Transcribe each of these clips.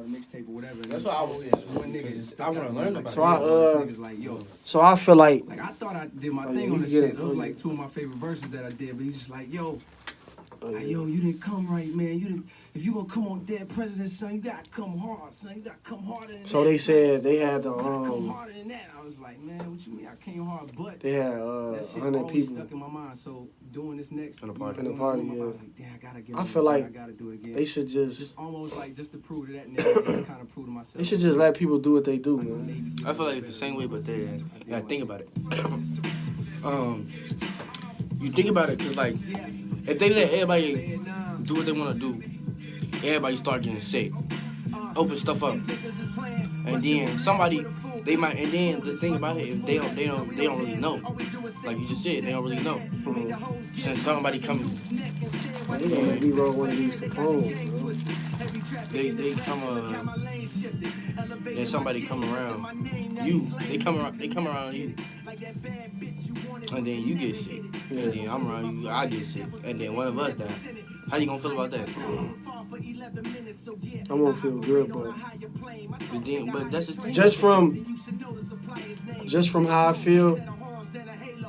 the mixtape or whatever. That's what I was saying. One nigga, I want to learn about it. niggas like, yo. So I feel like I thought I did my thing on this shit. Those like two of my favorite verses that I did, but he's just like, yo, yo, you didn't come right, man. You didn't. If you gonna come on Dead Presidents, son, you gotta come hard, son. You gotta come harder than so that. they said they had the come harder than that. I was like, man, what you mean? I came hard, but they had that shit 100 always people stuck in my mind. So doing this next In the party. In the party, yeah. I was like, damn, I gotta get. I feel like I gotta do it again. they should just almost like just to prove to that nigga, kind of prove to myself. they should just let people do what they do, man. I feel like it's the same way, but they gotta think about it. You think about it, cause like if they let everybody do what they wanna do, everybody start getting sick, open stuff up, and then somebody they might. And then the thing about it, if they don't really know. Like you just said, they don't really know. Since somebody come, They gonna be roll one of these components, bro. they come then somebody come around you. They come around you, and then you get sick. And then I'm around you, I get sick, and then one of us die. How you gonna feel about that? I won't feel good, but But that's the thing. just from how I feel.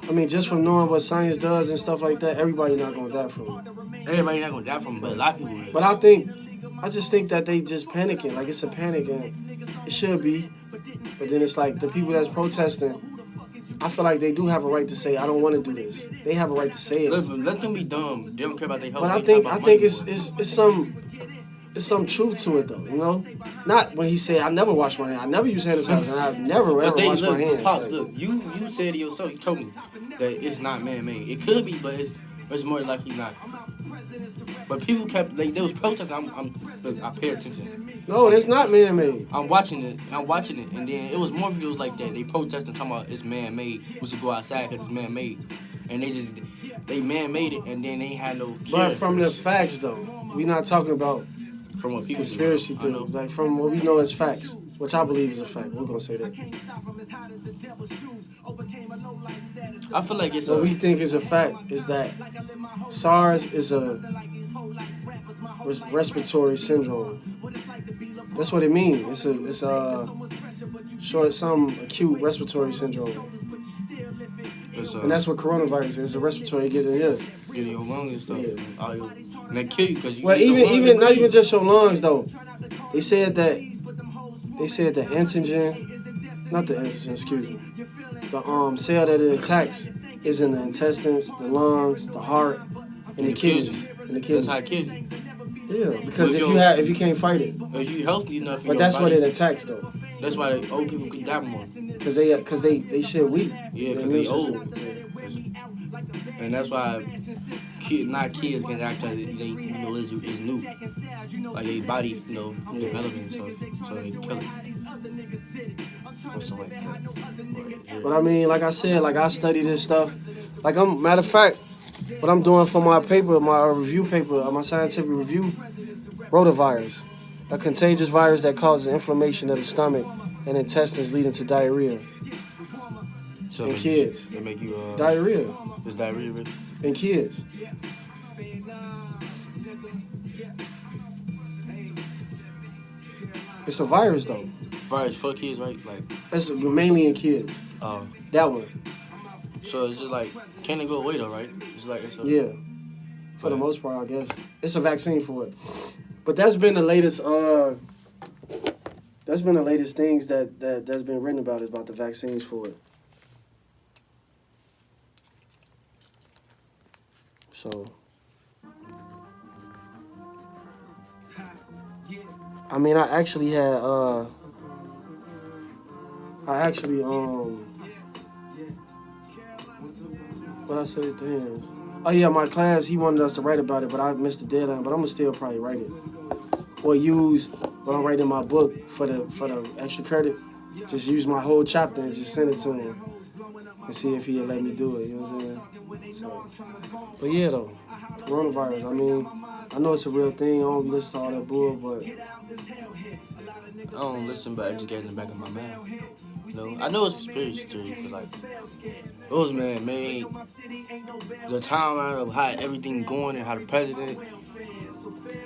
I mean, just from knowing what science does and stuff like that, everybody not gonna die from it. Everybody not gonna die from it, but a lot of people will. But I just think that they just panicking. Like it's a panic, and it should be. But then it's like the people that's protesting. I feel like they do have a right to say, I don't want to do this. They have a right to say it. Let them be dumb. They don't care about their health. But I think it's some truth to it though, you know. Not when he said, I never wash my hands. I never use hand sanitizer, and I've never ever washed my hands. Pops, look, you said it yourself. You told me that it's not man-made. It could be, but it's more likely not. But people kept they was protesting. Look, I pay attention. No, it's not man-made. I'm watching it, and then it was more videos like that. They protesting, talking about it's man-made. We should go outside because it's man-made, and they man-made it, and then they ain't had no. But from the facts though, we not talking about from what people conspiracy theories. Like from what we know as facts, which I believe is a fact. We're gonna say that. I feel like it's what we think is a fact is that SARS is a respiratory syndrome. That's what it means. It's a some acute respiratory syndrome. And that's what coronavirus is. It's a respiratory get in here. Get in your lungs and stuff. Yeah. And they kill you because you. Well, even not even just your lungs though. They said the antigen, not the antigen, excuse me. The cell that it attacks is in the intestines, the lungs, the heart, and the kidneys. That's how it kills you. Yeah, because if you can't fight it. If you healthy enough. But that's what it attacks though. That's why old people can die more. Cause they shit weak. Yeah, because they old. And that's why not kids can die because they is new. Like their body, developing, so they kill it. Or something like that. But I mean, like I said, like I study this stuff. Like matter of fact, what I'm doing for my paper, my review paper, my scientific review, rotavirus, a contagious virus that causes inflammation of the stomach and intestines leading to diarrhea. So in kids. They make you diarrhea. It's diarrhea, really? In kids. It's a virus though. Virus for kids, right? Like it's mainly in kids. Oh. That one. So it's just like, can it go away though, right? It's like yeah. For the most part, I guess. It's a vaccine for it. But that's been the latest things that's been written about is about the vaccines for it. So I mean I actually what I said to him. Oh yeah, my class, he wanted us to write about it, but I missed the deadline. But I'm gonna still probably write it, or use what I'm writing in my book for the extra credit. Just use my whole chapter and just send it to him and see if he'll let me do it. You know what I'm saying? So, but yeah, though, coronavirus. I mean, I know it's a real thing. I don't listen to all that bull, but I don't listen, but I just get in the back of my mind. I know it's conspiracy theory, but like, it was man-made. The timeline of how everything going and how the president,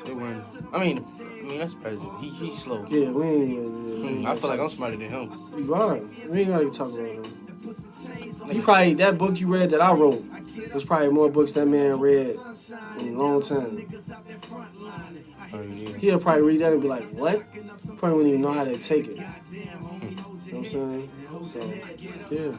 they weren't. I mean, mean, that's president. He's slow. Yeah, we ain't. I feel like I'm smarter than him. You are. We ain't gotta talk about him. He probably, that book you read that I wrote, there's probably more books that man read in a long time. Oh, yeah. He'll probably read that and be like, what? Probably wouldn't even know how to take it. You know what I'm saying? So, yeah.